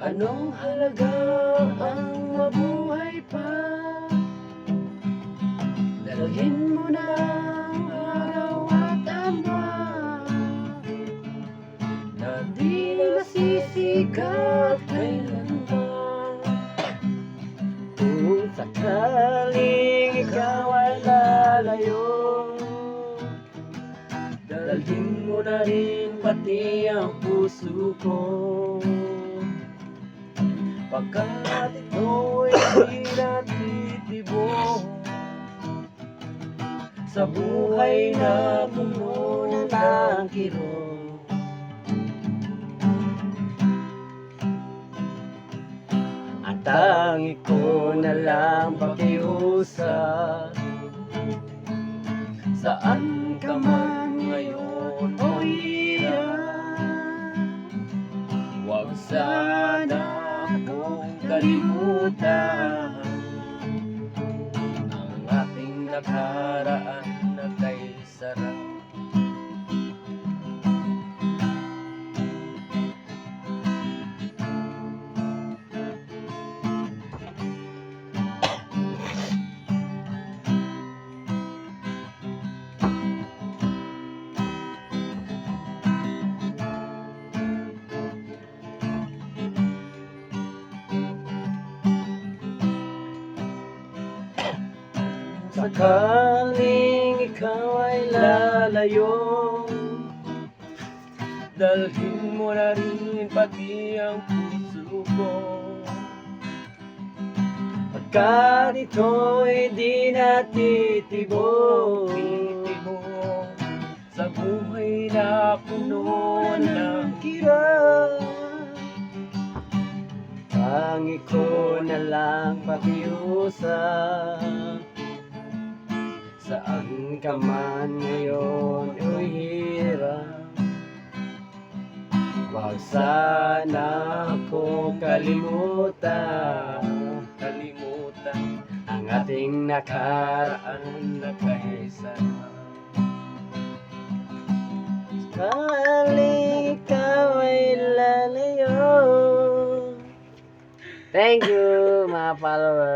Anong halaga ang mabuhay pa? Dalhin mo na ang araw at taon na di nasisikat kailanman. Kung sakaling ikaw ay lalayo, dalhin mo na rin pati ang puso ko. Pagkat ito'y di natitibok sa buhay na puno ng kirot. Ang tangi ko na lang pakiusap, saan ka man ngayon o hirap, huwag sana akong kalimutan ang ating nakaraan na kay sarap. Sakaling ikaw ay lalayo, dalhin mo na rin pati ang puso ko. Pagkat ito'y di natitibok sa buhay na puno ng kirot. Tangi ko na lang pakiusap, saan ka man ngayon o hirap, huwag sana akong kalimutan ang ating nakaraan na kay sarap. Sakaling ikaw ay lalayo. Thank you mga followers.